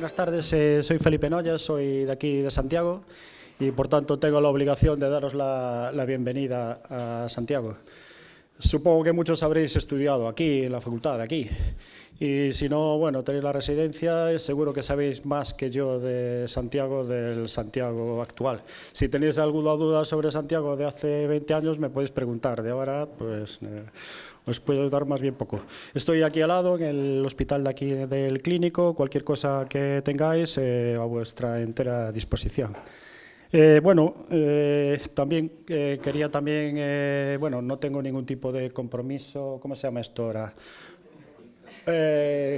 buenas tardes. Soy Felipe Noya, soy de aquí de Santiago y por tanto tengo la obligación de daros la bienvenida a Santiago. Supongo que muchos habréis estudiado aquí, en la facultad de aquí. Y si no, bueno, tenéis la residencia, seguro que sabéis más que yo de Santiago, del Santiago actual. Si tenéis alguna duda sobre Santiago de hace 20 años, me podéis preguntar. De ahora, pues, os puedo dar más bien poco. Estoy aquí al lado, en el hospital de aquí del clínico. Cualquier cosa que tengáis, a vuestra entera disposición. También quería también, bueno, no tengo ningún tipo de compromiso. ¿Cómo se llama esto ahora?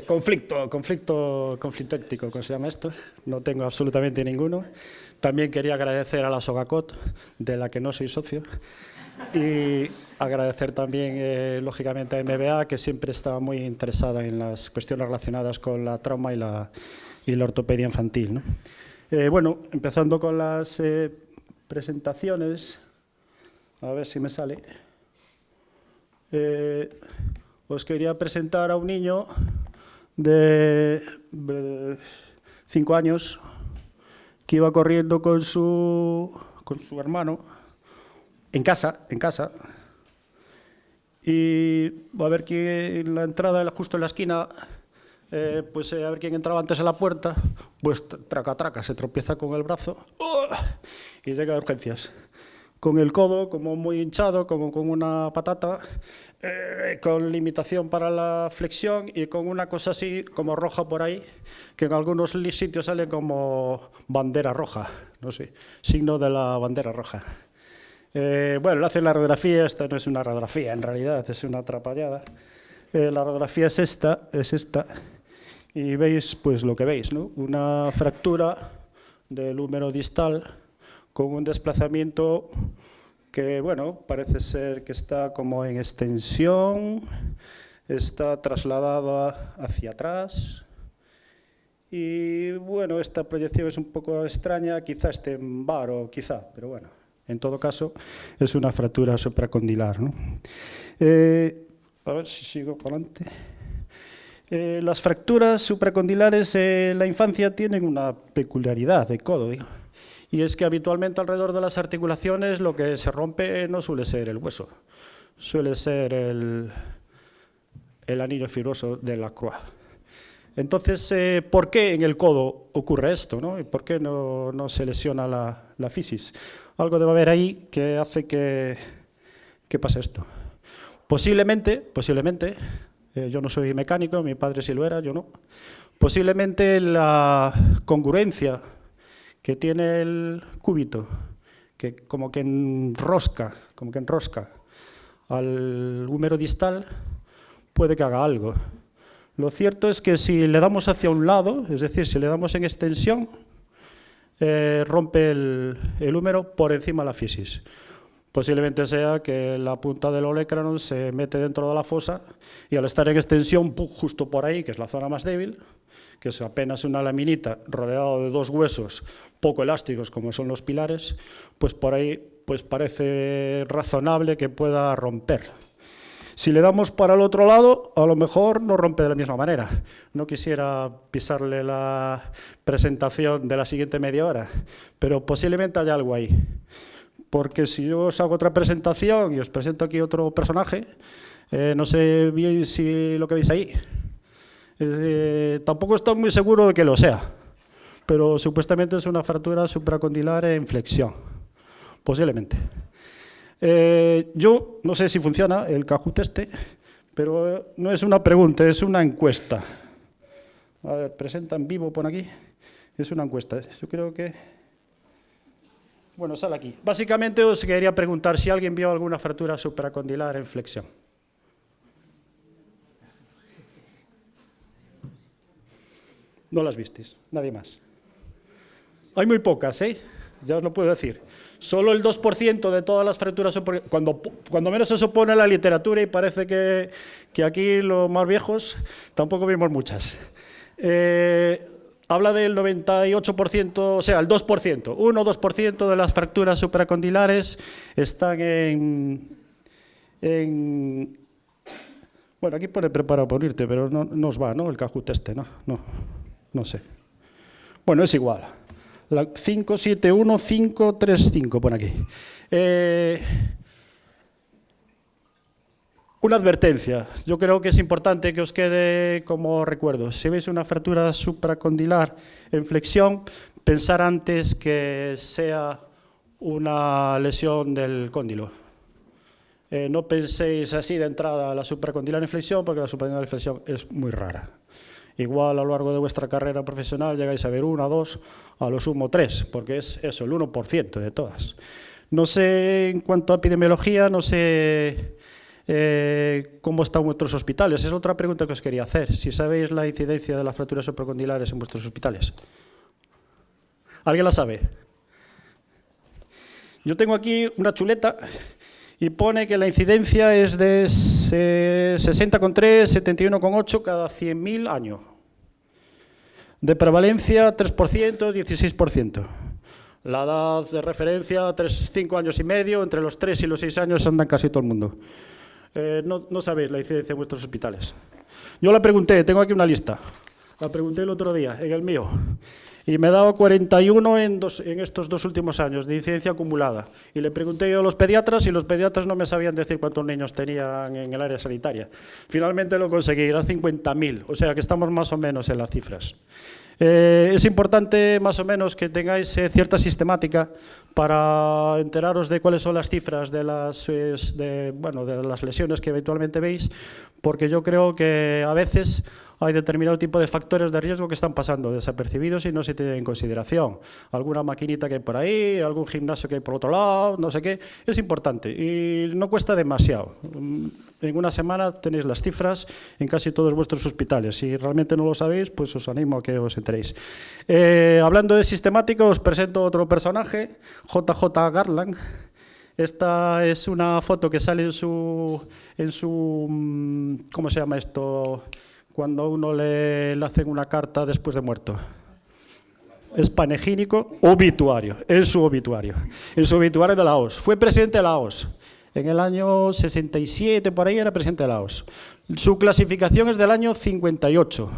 Conflicto ético, ¿cómo se llama esto? No tengo absolutamente ninguno. También quería agradecer a la Sogacot, de la que no soy socio, y agradecer también, lógicamente, a MBA, que siempre está muy interesada en las cuestiones relacionadas con la trauma y la ortopedia infantil, ¿no? Empezando con las presentaciones, a ver si me sale. Os quería presentar a un niño de 5 años que iba corriendo con su hermano en casa, y a ver quién en la entrada, justo en la esquina, a ver quién entraba antes en la puerta, pues traca, se tropieza con el brazo y llega a urgencias. Con el codo como muy hinchado, como con una patata, con limitación para la flexión y con una cosa así como roja por ahí, que en algunos sitios sale como bandera roja, no sé, signo de la bandera roja. Le hacen la radiografía. Esta no es una radiografía, en realidad es una atrapallada. La radiografía es esta, y veis pues lo que veis, ¿no? Una fractura del húmero distal con un desplazamiento que, bueno, parece ser que está como en extensión, está trasladado hacia atrás. Y, bueno, esta proyección es un poco extraña, quizá esté en varo, pero bueno, en todo caso es una fractura supracondilar, ¿no? A ver si sigo para adelante. Las fracturas supracondilares en la infancia tienen una peculiaridad de codo, digo. Y es que habitualmente alrededor de las articulaciones lo que se rompe no suele ser el hueso, suele ser el anillo fibroso de la Croix. Entonces, ¿por qué en el codo ocurre esto, ¿no? ¿Y por qué no se lesiona la fisis? Algo debe haber ahí que hace que pase esto. Posiblemente, yo no soy mecánico, mi padre sí lo era, yo no. Posiblemente la congruencia que tiene el cúbito, que como que enrosca al húmero distal, puede que haga algo. Lo cierto es que si le damos hacia un lado, es decir, si le damos en extensión, rompe el húmero por encima de la fisis. Posiblemente sea que la punta del olecranon se mete dentro de la fosa y al estar en extensión, justo por ahí, que es la zona más débil, que es apenas una laminita rodeado de dos huesos poco elásticos como son los pilares, pues por ahí pues parece razonable que pueda romper. Si le damos para el otro lado, a lo mejor no rompe de la misma manera. No quisiera pisarle la presentación de la siguiente media hora, pero posiblemente haya algo ahí. Porque si yo os hago otra presentación y os presento aquí otro personaje, no sé bien si lo que veis ahí. Tampoco estoy muy seguro de que lo sea, pero supuestamente es una fractura supracondilar en flexión, posiblemente. Yo no sé si funciona el Kahoot este, pero no es una pregunta, es una encuesta. A ver, presenta en vivo, pon aquí. Es una encuesta. Yo creo que... Bueno, sale aquí. Básicamente os quería preguntar si alguien vio alguna fractura supracondilar en flexión. No las visteis, nadie más. Hay muy pocas, ya os lo puedo decir. Solo el 2% de todas las fracturas, cuando menos eso pone en la literatura, y parece que aquí los más viejos tampoco vimos muchas. Habla del 98%, o sea, el 2%, 1 o 2% de las fracturas supracondilares están bueno, aquí pone preparado por irte, pero no os va, ¿no? El Kahoot este, ¿no? No sé. Bueno, es igual. 571535 pone aquí. Una advertencia. Yo creo que es importante que os quede como recuerdo. Si veis una fractura supracondilar en flexión, pensar antes que sea una lesión del cóndilo. No penséis así de entrada la supracondilar en flexión, porque la supracondilar en flexión es muy rara. Igual a lo largo de vuestra carrera profesional llegáis a ver 1, 2, a lo sumo 3, porque es eso, el 1% de todas. No sé, en cuanto a epidemiología, no sé cómo están vuestros hospitales. Es otra pregunta que os quería hacer. Si sabéis la incidencia de las fracturas supracondilares en vuestros hospitales. ¿Alguien la sabe? Yo tengo aquí una chuleta y pone que la incidencia es de 60,3, 71,8 cada 100.000 años. De prevalencia, 3%, 16%. La edad de referencia, 5 años y medio, entre los 3 y los 6 años andan casi todo el mundo. No sabéis la incidencia en vuestros hospitales. Yo la pregunté, tengo aquí una lista. La pregunté el otro día, en el mío. Y me he dado 41 en estos 2 últimos años de incidencia acumulada. Y le pregunté yo a los pediatras y los pediatras no me sabían decir cuántos niños tenían en el área sanitaria. Finalmente lo conseguí, eran 50.000, o sea que estamos más o menos en las cifras. Es importante más o menos que tengáis cierta sistemática para enteraros de cuáles son las cifras de las lesiones que eventualmente veis, porque yo creo que a veces hay determinado tipo de factores de riesgo que están pasando desapercibidos y no se tienen en consideración. Alguna maquinita que hay por ahí, algún gimnasio que hay por otro lado, no sé qué. Es importante y no cuesta demasiado. En una semana tenéis las cifras en casi todos vuestros hospitales. Si realmente no lo sabéis, pues os animo a que os enteréis. Hablando de sistemática, os presento otro personaje, JJ Garland. Esta es una foto que sale en su ¿cómo se llama esto? Cuando a uno le hacen una carta después de muerto. Es panegínico, obituario, en su obituario de la OOS. Fue presidente de la OOS. En el año 67, por ahí, era presidente de la OOS. Su clasificación es del año 58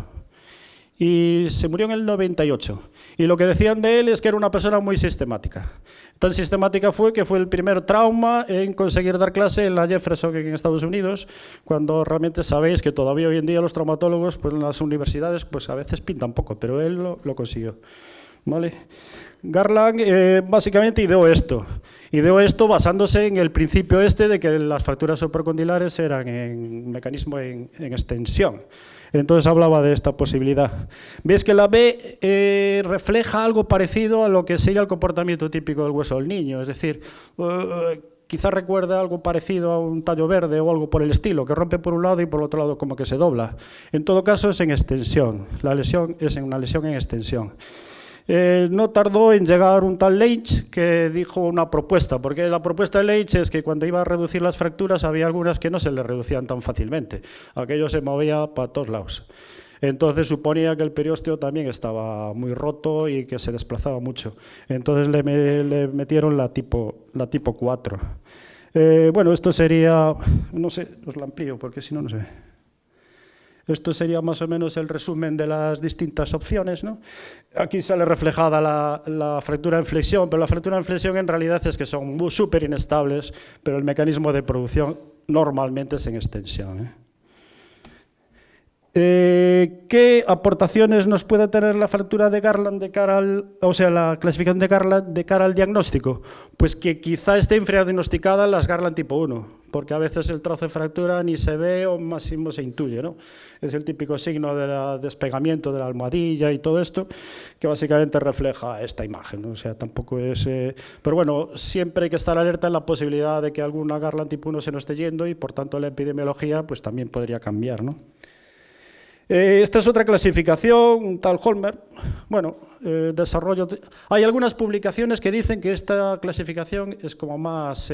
y se murió en el 98. Y lo que decían de él es que era una persona muy sistemática. Tan sistemática fue que fue el primer trauma en conseguir dar clase en la Jefferson en Estados Unidos, cuando realmente sabéis que todavía hoy en día los traumatólogos pues en las universidades pues a veces pintan poco, pero él lo consiguió. ¿Vale? Garland básicamente ideó esto basándose en el principio de que las fracturas supracondilares eran en mecanismo en extensión. Entonces hablaba de esta posibilidad. Veis que la B refleja algo parecido a lo que sería el comportamiento típico del hueso del niño, es decir, quizás recuerda algo parecido a un tallo verde o algo por el estilo, que rompe por un lado y por el otro lado como que se dobla. En todo caso es en extensión, la lesión es una lesión en extensión. No tardó en llegar un tal Leitch que dijo una propuesta, porque la propuesta de Leitch es que cuando iba a reducir las fracturas había algunas que no se le reducían tan fácilmente, aquello se movía para todos lados. Entonces suponía que el periósteo también estaba muy roto y que se desplazaba mucho. Entonces le metieron la tipo 4. Bueno, esto sería, no sé, os la amplío porque si no, no sé. Esto sería más o menos el resumen de las distintas opciones, ¿no? Aquí sale reflejada la fractura en flexión, pero la fractura en flexión en realidad es que son súper inestables, pero el mecanismo de producción normalmente es en extensión, ¿Qué aportaciones nos puede tener la fractura de Garland la clasificación de Garland de cara al diagnóstico? Pues que quizá esté infradiagnosticada las Garland tipo 1, porque a veces el trozo de fractura ni se ve o máximo se intuye, ¿no? Es el típico signo del despegamiento de la almohadilla y todo esto, que básicamente refleja esta imagen, ¿no? O sea, tampoco es... Pero bueno, siempre hay que estar alerta en la posibilidad de que alguna Garland tipo 1 se nos esté yendo y por tanto la epidemiología pues también podría cambiar, ¿no? Esta es otra clasificación, un tal Holmer. Bueno, desarrollo. Hay algunas publicaciones que dicen que esta clasificación es como más,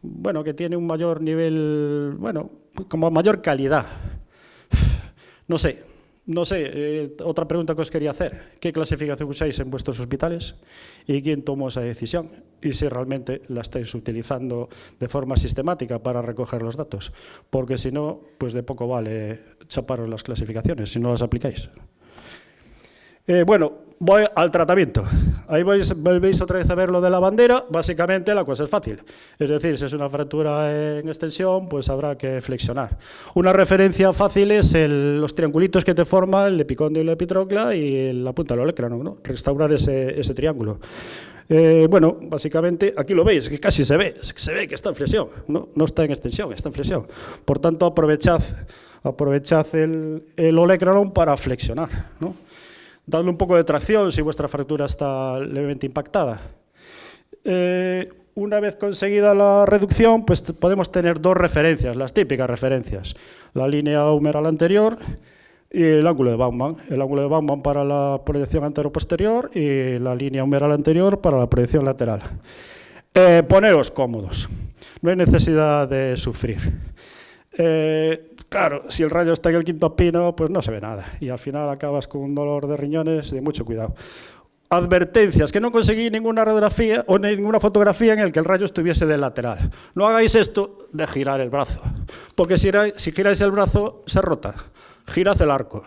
bueno, que tiene un mayor nivel, bueno, como mayor calidad. No sé. Otra pregunta que os quería hacer. ¿Qué clasificación usáis en vuestros hospitales? ¿Y quién tomó esa decisión? Y si realmente la estáis utilizando de forma sistemática para recoger los datos. Porque si no, pues de poco vale chaparos las clasificaciones si no las aplicáis. Bueno, Voy al tratamiento. Ahí volvéis otra vez a ver lo de la bandera. Básicamente la cosa es fácil. Es decir, si es una fractura en extensión, pues habrá que flexionar. Una referencia fácil es los triangulitos que te forman el epicóndilo y la epitrocla y la punta del olecrano, ¿no? Restaurar ese triángulo. Bueno, básicamente aquí lo veis, que casi se ve que está en flexión, ¿no? No está en extensión, está en flexión. Por tanto, aprovechad el olecrano para flexionar, ¿no? Dadle un poco de tracción si vuestra fractura está levemente impactada. Una vez conseguida la reducción, pues podemos tener dos referencias, las típicas referencias. La línea humeral anterior y el ángulo de Baumann. El ángulo de Baumann para la proyección antero-posterior y la línea humeral anterior para la proyección lateral. Poneros cómodos. No hay necesidad de sufrir. Claro, si el rayo está en el quinto pino, pues no se ve nada. Y al final acabas con un dolor de riñones de mucho cuidado. Advertencias, que no conseguí ninguna radiografía o ninguna fotografía en el que el rayo estuviese de lateral. No hagáis esto de girar el brazo, porque si giráis el brazo, se rota. Girad el arco.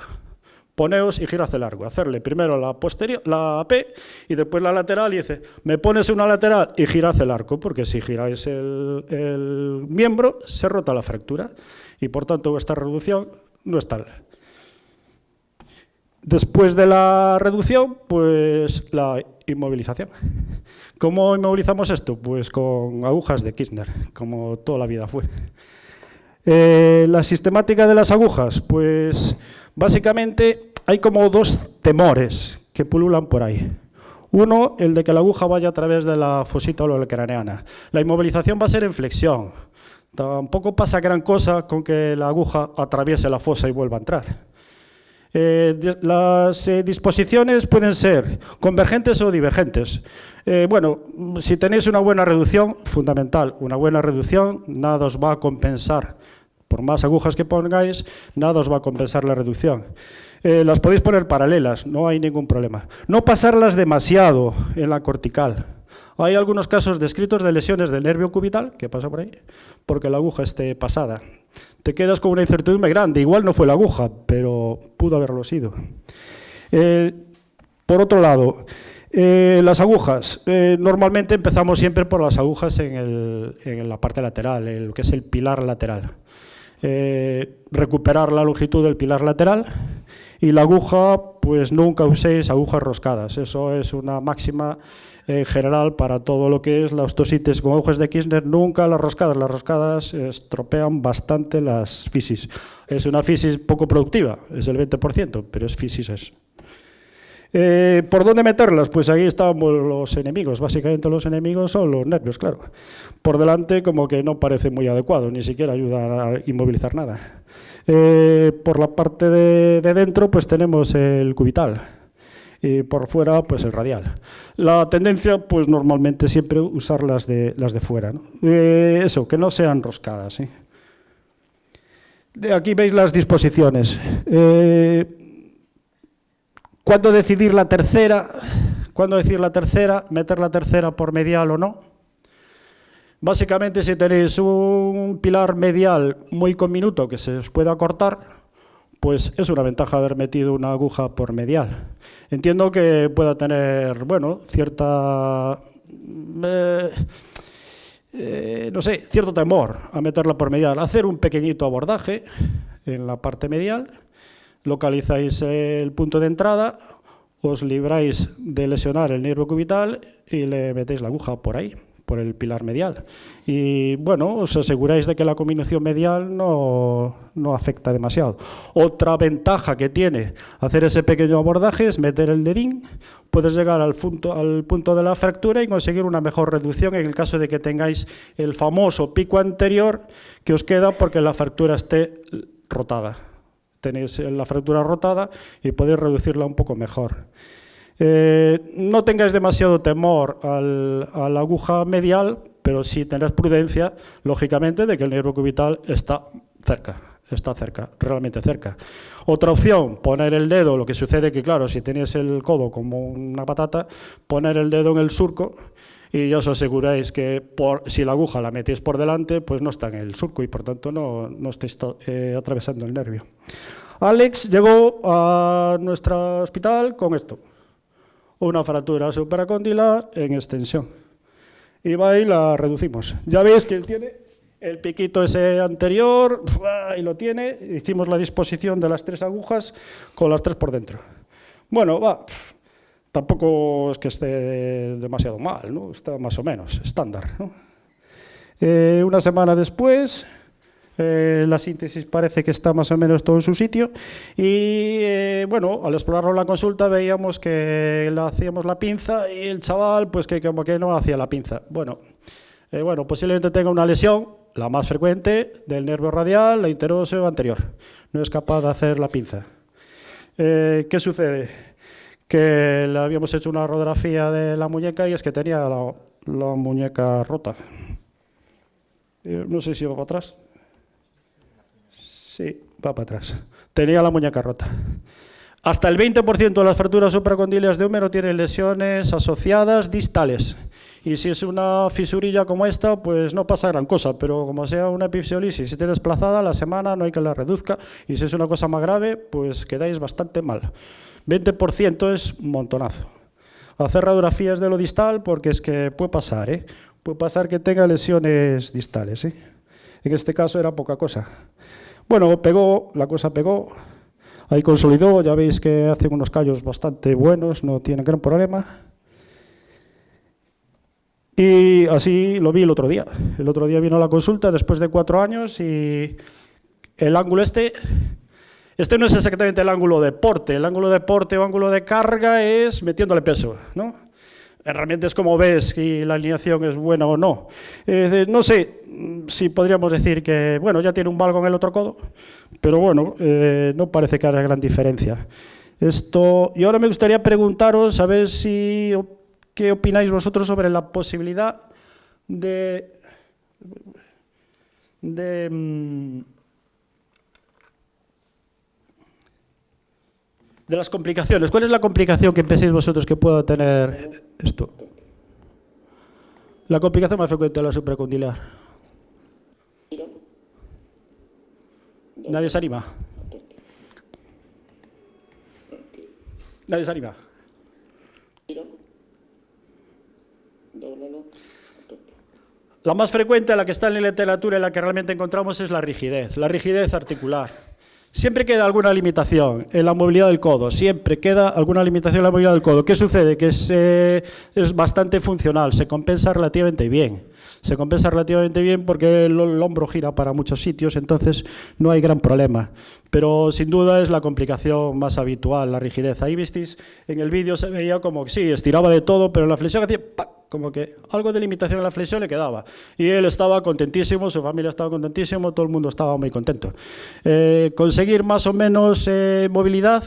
Poneos y girad el arco. Hacerle primero la posterior, la P, y después la lateral, y dice, me pones una lateral y girad el arco, porque si giráis el miembro, se rota la fractura. Y por tanto vuestra reducción no es tal. Después de la reducción, pues la inmovilización. ¿Cómo inmovilizamos esto? Pues con agujas de Kirchner, como toda la vida fue. La sistemática de las agujas, pues básicamente hay como dos temores que pululan por ahí. Uno, el de que la aguja vaya a través de la fosita olecraneana. La inmovilización va a ser en flexión. Tampoco pasa gran cosa con que la aguja atraviese la fosa y vuelva a entrar. Las disposiciones pueden ser convergentes o divergentes. Bueno, si tenéis una buena reducción, fundamental, una buena reducción, nada os va a compensar. Por más agujas que pongáis, nada os va a compensar la reducción. Las podéis poner paralelas, no hay ningún problema. No pasarlas demasiado en la cortical. Hay algunos casos descritos de lesiones del nervio cubital, que pasa por ahí, porque la aguja esté pasada. Te quedas con una incertidumbre grande. Igual no fue la aguja, pero pudo haberlo sido. Por otro lado, las agujas. Normalmente empezamos siempre por las agujas en la parte lateral, lo que es el pilar lateral. Recuperar la longitud del pilar lateral. Y la aguja, pues nunca uséis agujas roscadas. Eso es una máxima en general para todo lo que es la ostositis con agujas de Kirchner. Nunca las roscadas estropean bastante las fisis. Es una fisis poco productiva, es el 20%, pero es fisis. ¿Por dónde meterlas? Pues ahí estamos los enemigos. Básicamente los enemigos son los nervios, claro. Por delante como que no parece muy adecuado, ni siquiera ayuda a inmovilizar nada. Por la parte de dentro pues tenemos el cubital y por fuera pues el radial. La tendencia pues normalmente siempre usar las de fuera, ¿no? Eso, que no sean roscadas, ¿sí? De aquí veis las disposiciones. ¿Cuándo decidir la tercera? ¿Cuándo decir la tercera? ¿Meter la tercera por medial o no? Básicamente, si tenéis un pilar medial muy conminuto que se os pueda cortar, pues es una ventaja haber metido una aguja por medial. Entiendo que pueda tener, bueno, cierta, no sé, cierto temor a meterla por medial. Hacer un pequeñito abordaje en la parte medial, localizáis el punto de entrada, os libráis de lesionar el nervio cubital y le metéis la aguja por ahí, por el pilar medial. Y bueno, os aseguráis de que la combinación medial no afecta demasiado. Otra ventaja que tiene hacer ese pequeño abordaje es meter el dedín. Puedes llegar al punto de la fractura y conseguir una mejor reducción en el caso de que tengáis el famoso pico anterior que os queda porque la fractura esté rotada. Tenéis la fractura rotada y podéis reducirla un poco mejor. No tengáis demasiado temor a la aguja medial, pero sí tened prudencia, lógicamente, de que el nervio cubital está cerca, realmente cerca. Otra opción, poner el dedo, lo que sucede que, claro, si tenéis el codo como una patata, poner el dedo en el surco y ya os aseguráis que si la aguja la metéis por delante, pues no está en el surco y por tanto no estáis atravesando el nervio. Alex llegó a nuestro hospital con esto. una fractura supracondilar en extensión. Y va y la reducimos. Ya veis que él tiene el piquito ese anterior, y lo tiene. Hicimos la disposición de las 3 agujas con las 3 por dentro. Bueno, tampoco es que esté demasiado mal, ¿no? Está más o menos estándar, ¿no? Una semana después, la síntesis parece que está más o menos todo en su sitio y, bueno, al explorarlo en la consulta veíamos que le hacíamos la pinza y el chaval, pues que como que no hacía la pinza. Bueno, posiblemente tenga una lesión, la más frecuente, del nervio radial, la interóseo anterior. No es capaz de hacer la pinza. ¿Qué sucede? Que le habíamos hecho una radiografía de la muñeca y es que tenía la muñeca rota. No sé si va para atrás. Sí, va para atrás. Tenía la muñeca rota. Hasta el 20% de las fracturas supracondilias de húmero tienen lesiones asociadas distales. Y si es una fisurilla como esta, pues no pasa gran cosa, pero como sea una epifisiolisis y esté desplazada, a la semana no hay que la reduzca. Y si es una cosa más grave, pues quedáis bastante mal. 20% es un montonazo. Hacer radiografías de lo distal, porque es que puede pasar, ¿eh? Puede pasar que tenga lesiones distales, ¿eh? En este caso era poca cosa. Bueno, la cosa pegó, ahí consolidó, ya veis que hacen unos callos bastante buenos, no tienen gran problema. Y así lo vi el otro día. El otro día vino a la consulta después de 4 años y el ángulo este no es exactamente el ángulo de porte. El ángulo de porte o ángulo de carga es metiéndole peso, ¿no? Realmente es como ves si la alineación es buena o no. No sé si podríamos decir que, bueno, ya tiene un valgo en el otro codo, pero bueno, no parece que haya gran diferencia. Y ahora me gustaría preguntaros, a ver qué opináis vosotros sobre la posibilidad de las complicaciones. ¿Cuál es la complicación que pensáis vosotros que pueda tener esto? La complicación más frecuente de la supracondilar. ¿Nadie se anima? ¿Nadie se anima? La más frecuente, la que está en la literatura y la que realmente encontramos es la rigidez articular. Siempre queda alguna limitación en la movilidad del codo, siempre queda alguna limitación en la movilidad del codo. ¿Qué sucede? Que es bastante funcional, se compensa relativamente bien. Se compensa relativamente bien porque el hombro gira para muchos sitios, entonces no hay gran problema. Pero sin duda es la complicación más habitual, la rigidez. Ahí visteis, en el vídeo se veía como que sí, estiraba de todo, pero en la flexión hacía ¡pac! Como que algo de limitación en la flexión le quedaba. Y él estaba contentísimo, su familia estaba contentísimo, todo el mundo estaba muy contento. Conseguir más o menos movilidad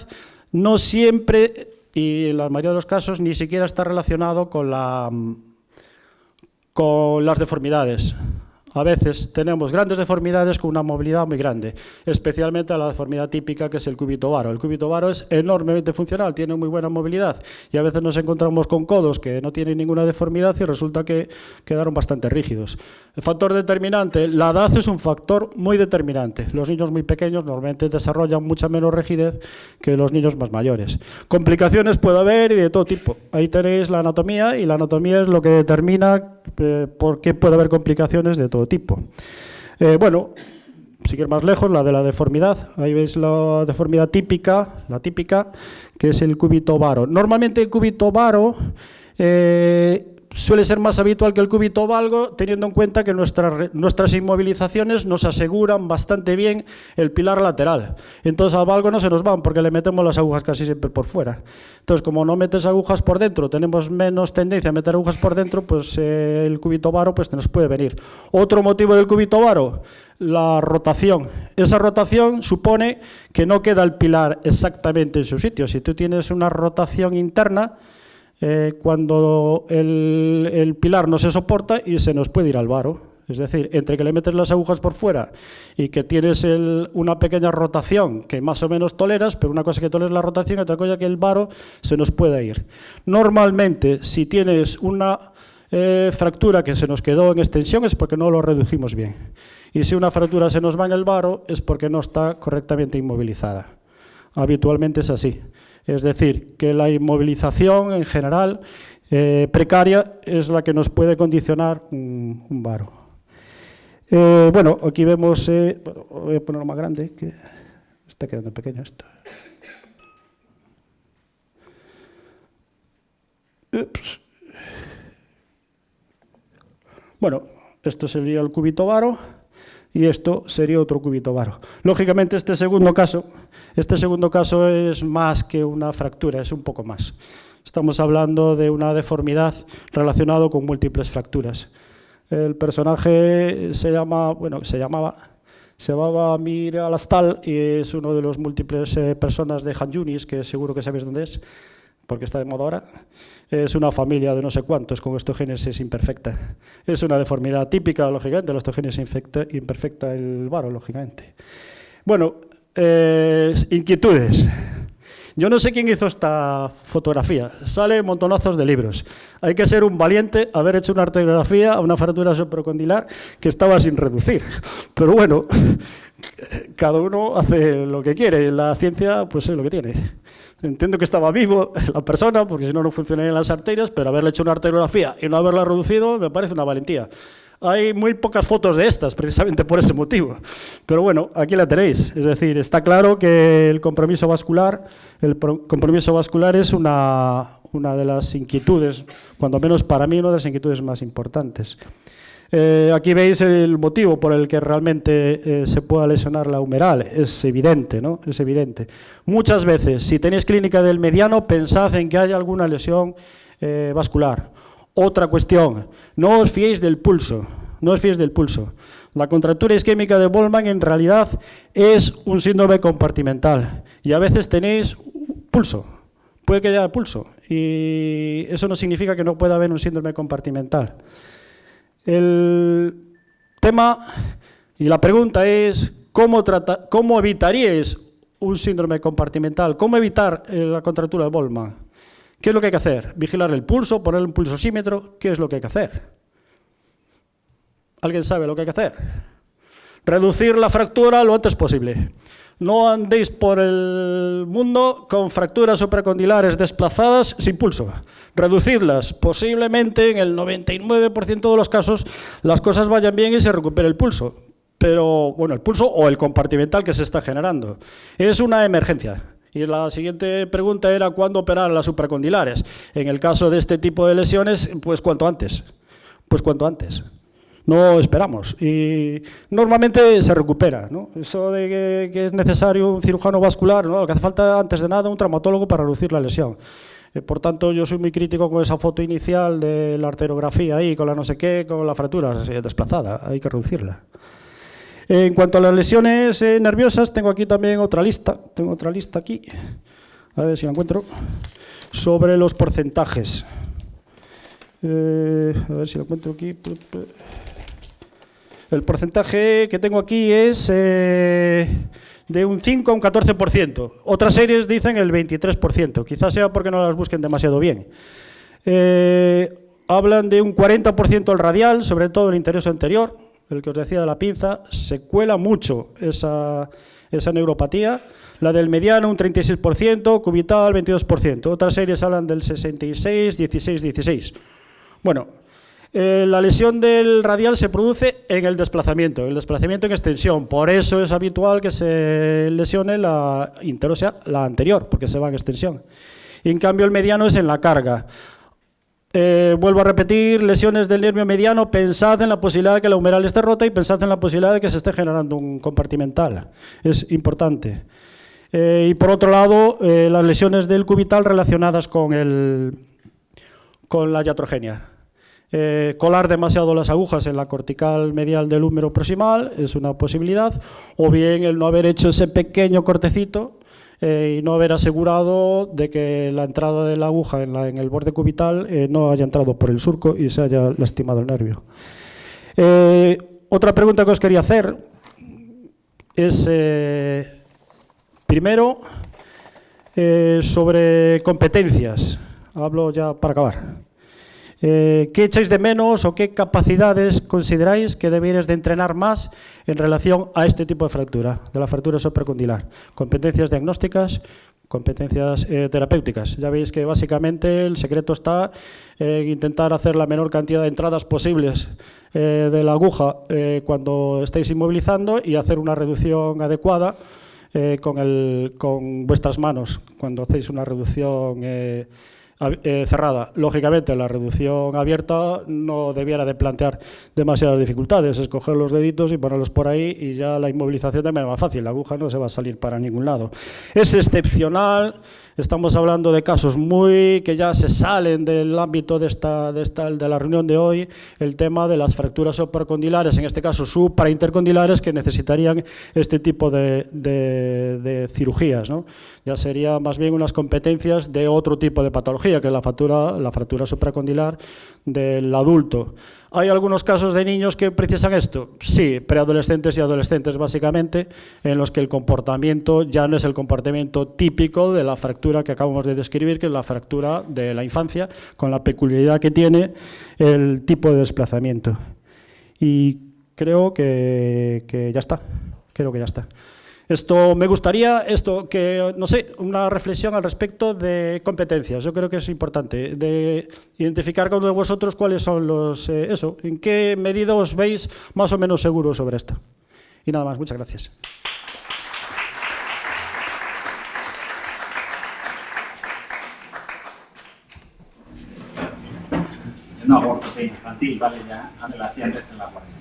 no siempre, y en la mayoría de los casos, ni siquiera está relacionado con las deformidades. A veces tenemos grandes deformidades con una movilidad muy grande, especialmente la deformidad típica que es el cúbito varo. El cúbito varo es enormemente funcional, tiene muy buena movilidad y a veces nos encontramos con codos que no tienen ninguna deformidad y resulta que quedaron bastante rígidos. El factor determinante, la edad es un factor muy determinante. Los niños muy pequeños normalmente desarrollan mucha menos rigidez que los niños más mayores. Complicaciones puede haber y de todo tipo. Ahí tenéis la anatomía y la anatomía es lo que determina por qué puede haber complicaciones de todo tipo. Bueno, si quieres más lejos, la de la deformidad. Ahí veis la deformidad típica, que es el cúbito varo. Normalmente el cúbito varo suele ser más habitual que el cúbito valgo, teniendo en cuenta que nuestras inmovilizaciones nos aseguran bastante bien el pilar lateral. Entonces al valgo no se nos van porque le metemos las agujas casi siempre por fuera. Entonces, como no metes agujas por dentro, tenemos menos tendencia a meter agujas por dentro, pues el cúbito varo pues, nos puede venir. Otro motivo del cúbito varo, la rotación. Esa rotación supone que no queda el pilar exactamente en su sitio. Si tú tienes una rotación interna, cuando el pilar no se soporta y se nos puede ir al varo. Es decir, entre que le metes las agujas por fuera y que tienes una pequeña rotación que más o menos toleras, pero una cosa que toleras la rotación y otra cosa que el varo se nos puede ir. Normalmente, si tienes una fractura que se nos quedó en extensión es porque no lo redujimos bien. Y si una fractura se nos va en el varo es porque no está correctamente inmovilizada. Habitualmente es así. Es decir, que la inmovilización en general precaria es la que nos puede condicionar un varo. Bueno, aquí vemos, voy a ponerlo más grande, que está quedando pequeño esto. Ups. Bueno, esto sería el cúbito varo y esto sería otro cúbito varo. Lógicamente, este segundo caso es más que una fractura, es un poco más. Estamos hablando de una deformidad relacionada con múltiples fracturas. El personaje se llamaba Mir Alastal y es uno de los múltiples personas de Han Yunis, que seguro que sabéis dónde es, porque está de moda ahora. Es una familia de no sé cuántos con osteogénesis imperfecta. Es una deformidad típica, lógicamente, la osteogénesis imperfecta, el varo, lógicamente. Bueno, inquietudes. Yo no sé quién hizo esta fotografía. Sale montonazos de libros. Hay que ser un valiente haber hecho una arteriografía a una fractura supracondilar que estaba sin reducir. Pero bueno, cada uno hace lo que quiere. La ciencia, pues es lo que tiene. Entiendo que estaba vivo la persona, porque si no, no funcionarían las arterias, pero haberle hecho una arteriografía y no haberla reducido me parece una valentía. Hay muy pocas fotos de estas, precisamente por ese motivo. Pero bueno, aquí la tenéis. Es decir, está claro que el compromiso vascular es una de las inquietudes, cuando menos para mí, una de las inquietudes más importantes. Aquí veis el motivo por el que realmente se pueda lesionar la humeral. Es evidente, ¿no? Es evidente. Muchas veces, si tenéis clínica del mediano, pensad en que haya alguna lesión vascular. Otra cuestión, no os fiéis del pulso, no os fiéis del pulso. La contractura isquémica de Volkmann en realidad es un síndrome compartimental y a veces tenéis pulso, puede que haya pulso y eso no significa que no pueda haber un síndrome compartimental. El tema y la pregunta es ¿cómo evitaríais un síndrome compartimental? ¿Cómo evitar la contractura de Volkmann? ¿Qué es lo que hay que hacer? ¿Vigilar el pulso? ¿Poner un pulsosímetro? ¿Qué es lo que hay que hacer? ¿Alguien sabe lo que hay que hacer? Reducir la fractura lo antes posible. No andéis por el mundo con fracturas supracondilares desplazadas sin pulso. Reducidlas. Posiblemente en el 99% de los casos las cosas vayan bien y se recupere el pulso. Pero, bueno, el pulso o el compartimental que se está generando. Es una emergencia. Y la siguiente pregunta era ¿cuándo operar las supracondilares? En el caso de este tipo de lesiones, pues cuanto antes. Pues cuanto antes. No esperamos. Y normalmente se recupera, ¿no? Eso de que es necesario un cirujano vascular, ¿no? Lo que hace falta antes de nada un traumatólogo para reducir la lesión. Por tanto, yo soy muy crítico con esa foto inicial de la arteriografía ahí, con la no sé qué, con la fractura desplazada. Hay que reducirla. En cuanto a las lesiones nerviosas, tengo aquí también otra lista. Tengo otra lista aquí, a ver si la encuentro, sobre los porcentajes. A ver si la encuentro aquí. El porcentaje que tengo aquí es de un 5 a un 14%. Otras series dicen el 23%. Quizás sea porque no las busquen demasiado bien. Hablan de un 40% el radial, sobre todo el interoso anterior. El que os decía de la pinza, se cuela mucho esa neuropatía. La del mediano, un 36%, cubital, 22%. Otras series hablan del 66, 16, 16. Bueno, la lesión del radial se produce en el desplazamiento en extensión. Por eso es habitual que se lesione la interósea, la anterior, porque se va en extensión. Y en cambio, el mediano es en la carga. Vuelvo a repetir, lesiones del nervio mediano, pensad en la posibilidad de que la humeral esté rota y pensad en la posibilidad de que se esté generando un compartimental. Es importante. Y por otro lado, las lesiones del cubital relacionadas con la iatrogenia. Colar demasiado las agujas en la cortical medial del húmero proximal es una posibilidad, o bien el no haber hecho ese pequeño cortecito y no haber asegurado de que la entrada de la aguja en el borde cubital no haya entrado por el surco y se haya lastimado el nervio. Otra pregunta que os quería hacer es, primero, sobre competencias. Hablo ya para acabar. ¿Qué echáis de menos o qué capacidades consideráis que debierais de entrenar más en relación a este tipo de fractura, de la fractura supracondilar? Competencias diagnósticas, competencias terapéuticas. Ya veis que básicamente el secreto está en intentar hacer la menor cantidad de entradas posibles de la aguja cuando estáis inmovilizando y hacer una reducción adecuada con vuestras manos cuando hacéis una reducción cerrada. Lógicamente, la reducción abierta no debiera de plantear demasiadas dificultades, es coger los deditos y ponerlos por ahí y ya la inmovilización también es más fácil, la aguja no se va a salir para ningún lado. Es excepcional, estamos hablando de casos que ya se salen del ámbito de la reunión de hoy, el tema de las fracturas supracondilares, en este caso supraintercondilares, que necesitarían este tipo de cirugías, ¿no? Ya sería más bien unas competencias de otro tipo de patología, que es la fractura supracondilar del adulto. ¿Hay algunos casos de niños que precisan esto? Sí, preadolescentes y adolescentes básicamente, en los que el comportamiento ya no es el comportamiento típico de la fractura que acabamos de describir, que es la fractura de la infancia, con la peculiaridad que tiene el tipo de desplazamiento. Y creo que ya está, me gustaría no sé, una reflexión al respecto de competencias. Yo creo que es importante de identificar cada uno de vosotros cuáles son en qué medida os veis más o menos seguros sobre esto. Y nada más, muchas gracias. No aborto infantil, vale, ya lo hacía antes en la guardia.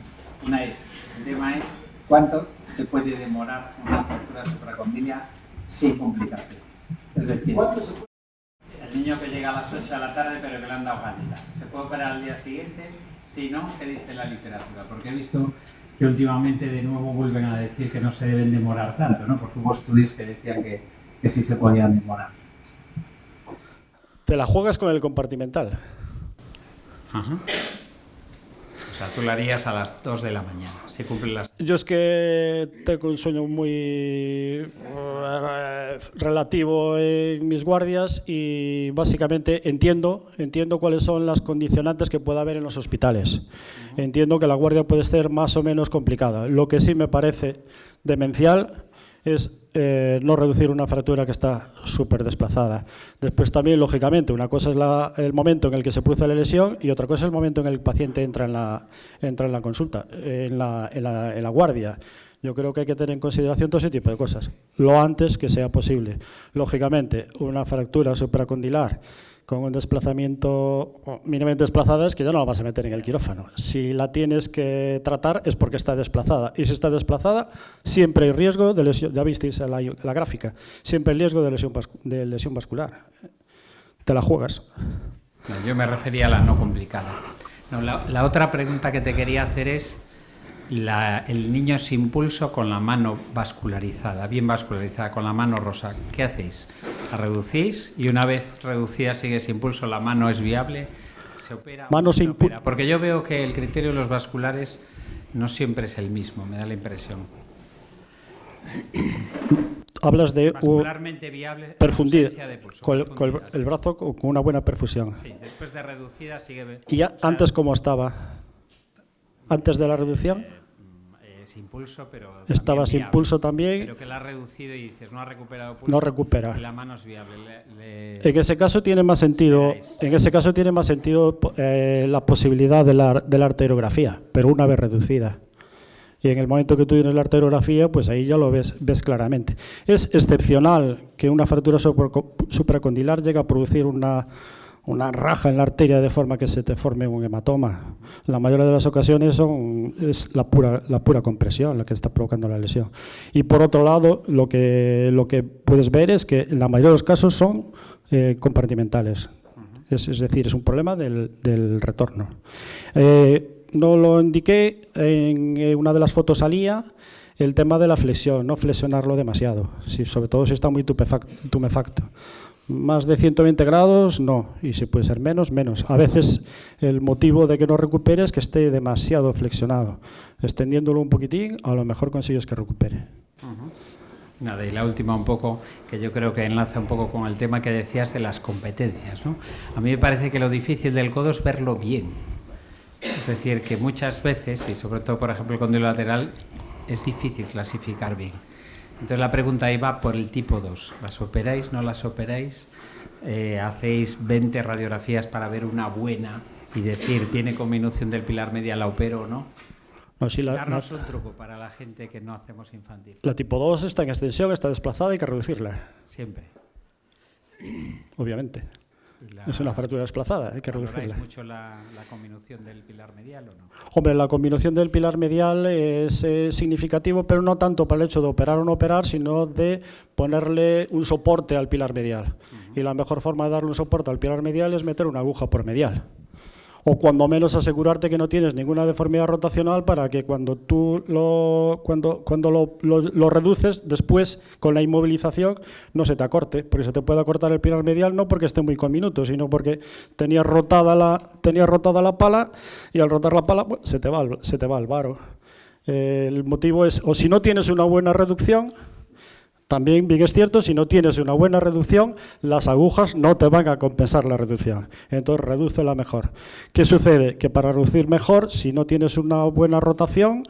El tema es cuánto se puede demorar una fractura supracondilia sin complicaciones. Es decir, el niño que llega a las 8 de la tarde pero que le han dado ganita, ¿se puede operar al día siguiente? Si no, ¿qué dice la literatura? Porque he visto que últimamente de nuevo vuelven a decir que no se deben demorar tanto, ¿no? Porque hubo estudios que decían que sí se podían demorar. Te la juegas con el compartimental. Ajá. O sea, tú la harías a las 2 de la mañana, si cumplen las... Yo es que tengo un sueño muy relativo en mis guardias y básicamente entiendo cuáles son las condicionantes que pueda haber en los hospitales. Entiendo que la guardia puede ser más o menos complicada. Lo que sí me parece demencial es no reducir una fractura que está súper desplazada. Después también, lógicamente, una cosa es el momento en el que se produce la lesión y otra cosa es el momento en el que el paciente entra en la consulta, en la guardia. Yo creo que hay que tener en consideración todo ese tipo de cosas, lo antes que sea posible. Lógicamente, una fractura supracondilar con un desplazamiento mínimamente desplazada es que ya no la vas a meter en el quirófano. Si la tienes que tratar es porque está desplazada. Y si está desplazada, siempre hay riesgo de lesión. Ya visteis la gráfica. Siempre hay riesgo de lesión vascular. Te la juegas. Yo me refería a la no complicada. No, la otra pregunta que te quería hacer es el niño sin pulso con la mano vascularizada, bien vascularizada, con la mano rosa. ¿Qué hacéis? ¿La reducís? Y una vez reducida sigue sin pulso, ¿la mano es viable? ¿Se opera o no se opera? Porque yo veo que el criterio de los vasculares no siempre es el mismo, me da la impresión. Hablas de vascularmente viable, perfundir de pulso, con el brazo con una buena perfusión. Sí, después de reducida sigue... ¿Y ya antes cómo estaba? ¿Antes de la reducción? Sin pulso, pero estaba sin viable, pulso también. Pero que la ha reducido y dices, no ha recuperado pulso. No recupera. Y la mano es viable. En ese caso tiene más sentido. La posibilidad de la arteriografía, pero una vez reducida. Y en el momento que tú tienes la arteriografía, pues ahí ya lo ves claramente. Es excepcional que una fractura supracondilar llegue a producir una raja en la arteria de forma que se te forme un hematoma. La mayoría de las ocasiones es la pura compresión la que está provocando la lesión. Y por otro lado, lo que puedes ver es que en la mayoría de los casos son compartimentales. Es decir, es un problema del retorno. No lo indiqué, en una de las fotos salía el tema de la flexión, no flexionarlo demasiado, sobre todo si está muy tumefacto. Más de 120 grados, no. Y si puede ser menos. A veces el motivo de que no recupere es que esté demasiado flexionado. Extendiéndolo un poquitín, a lo mejor consigues que recupere. Nada, y la última un poco, que yo creo que enlaza un poco con el tema que decías de las competencias, ¿no? A mí me parece que lo difícil del codo es verlo bien. Es decir, que muchas veces, y sobre todo, por ejemplo, el cóndilo lateral, es difícil clasificar bien. Entonces la pregunta ahí va por el tipo 2. ¿Las operáis, no las operáis? ¿Hacéis 20 radiografías para ver una buena y decir, tiene conminución del pilar medial, la opero o no? No, sí, Darnos un truco para la gente que no hacemos infantil. La tipo 2 está en extensión, está desplazada, hay que reducirla. Siempre. Obviamente. Es una fractura desplazada, hay que reducirla. ¿Valoráis mucho la conminución del pilar medial o no? Hombre, la combinación del pilar medial es significativo, pero no tanto para el hecho de operar o no operar, sino de ponerle un soporte al pilar medial. Y la mejor forma de darle un soporte al pilar medial es meter una aguja por medial. O cuando menos asegurarte que no tienes ninguna deformidad rotacional para que cuando tú lo reduces, después con la inmovilización no se te acorte, porque se te puede acortar el pilar medial no porque esté muy conminuto, sino porque tenías rotada la pala y al rotar la pala pues, se te va al varo. El motivo es, o si no tienes una buena reducción, también bien es cierto, si no tienes una buena reducción, las agujas no te van a compensar la reducción. Entonces, redúcela mejor. ¿Qué sucede? Que para reducir mejor, si no tienes una buena rotación,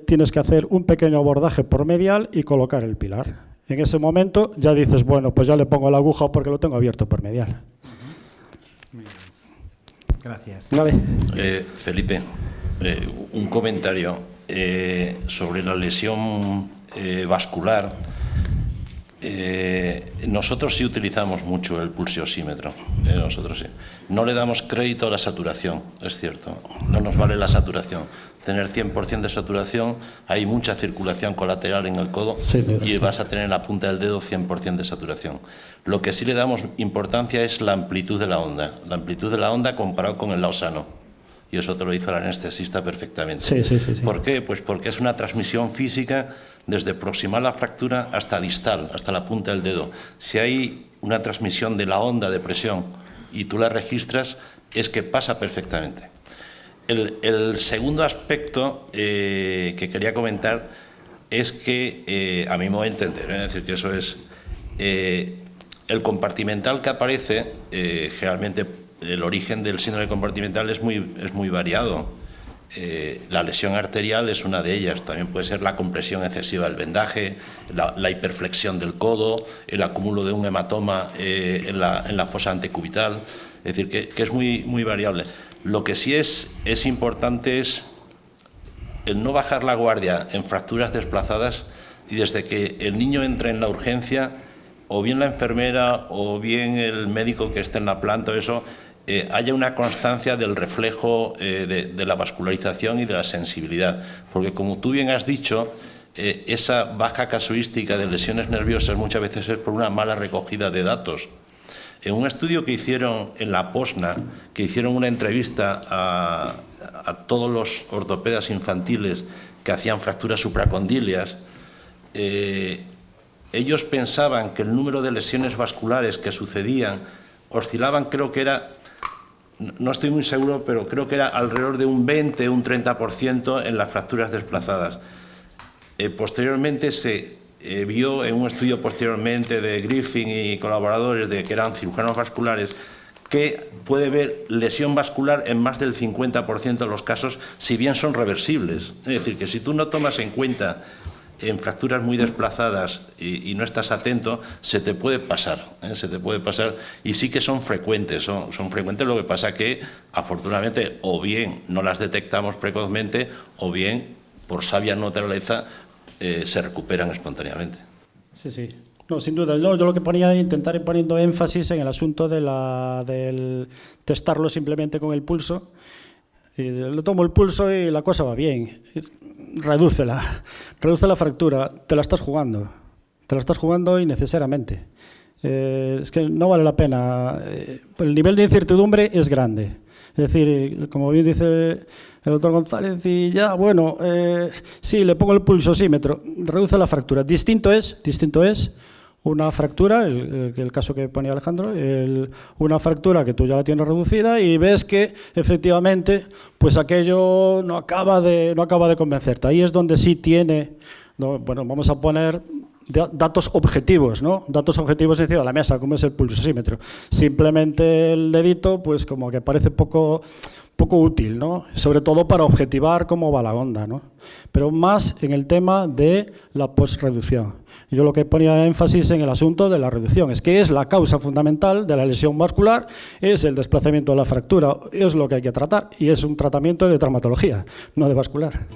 tienes que hacer un pequeño abordaje por medial y colocar el pilar. En ese momento ya dices, bueno, pues ya le pongo la aguja porque lo tengo abierto por medial. Muy bien. Gracias. Vale. Felipe, un comentario sobre la lesión vascular. Nosotros sí utilizamos mucho el pulsiosímetro, nosotros sí. No le damos crédito a la saturación, es cierto, no nos vale la saturación. Tener 100% de saturación, hay mucha circulación colateral en el codo y vas a tener en la punta del dedo 100% de saturación. Lo que sí le damos importancia es la amplitud de la onda comparado con el lado sano. Y eso te lo hizo el anestesista perfectamente. Sí. ¿Por qué? Pues porque es una transmisión física desde proximal a la fractura hasta distal, hasta la punta del dedo. Si hay una transmisión de la onda de presión y tú la registras, es que pasa perfectamente. El segundo aspecto que quería comentar es que, a mi modo de entender, es decir, que eso es el compartimental que aparece, generalmente el origen del síndrome compartimental es muy variado. La lesión arterial es una de ellas, también puede ser la compresión excesiva del vendaje, la hiperflexión del codo, el acúmulo de un hematoma en la fosa antecubital, es decir, que es muy variable. Lo que sí es importante es el no bajar la guardia en fracturas desplazadas y desde que el niño entra en la urgencia, o bien la enfermera o bien el médico que esté en la planta o eso, haya una constancia del reflejo de la vascularización y de la sensibilidad. Porque como tú bien has dicho, esa baja casuística de lesiones nerviosas muchas veces es por una mala recogida de datos. En un estudio que hicieron en la POSNA, que hicieron una entrevista a todos los ortopedas infantiles que hacían fracturas supracondilias, ellos pensaban que el número de lesiones vasculares que sucedían oscilaban, creo que era, no estoy muy seguro, pero creo que era alrededor de un 20 o un 30% en las fracturas desplazadas. Posteriormente se vio en un estudio posteriormente de Griffin y colaboradores, que eran cirujanos vasculares, que puede haber lesión vascular en más del 50% de los casos, si bien son reversibles. Es decir, que si tú no tomas en cuenta en fracturas muy desplazadas y no estás atento, se te puede pasar, y sí que son frecuentes, son frecuentes, lo que pasa que afortunadamente o bien no las detectamos precozmente o bien por sabia naturaleza se recuperan espontáneamente. Sí. No, sin duda. Yo lo que ponía, intentar ir poniendo énfasis en el asunto del testarlo simplemente con el pulso. Y le tomo el pulso y la cosa va bien. Reduce la fractura. Te la estás jugando innecesariamente. Es que no vale la pena. El nivel de incertidumbre es grande. Es decir, como bien dice el doctor González, y ya, bueno, sí, le pongo el pulsosímetro, reduce la fractura. Distinto es una fractura, el caso que ponía Alejandro, una fractura que tú ya la tienes reducida y ves que efectivamente pues aquello no acaba de convencerte. Ahí es donde sí tiene, bueno, vamos a poner datos objetivos, ¿no? Datos objetivos encima de la mesa, como es el pulsosímetro. Simplemente el dedito, pues como que parece poco útil, ¿no? Sobre todo para objetivar cómo va la onda, ¿no? Pero más en el tema de la posreducción. Yo lo que ponía énfasis en el asunto de la reducción, es que es la causa fundamental de la lesión vascular, es el desplazamiento de la fractura, es lo que hay que tratar, y es un tratamiento de traumatología, no de vascular.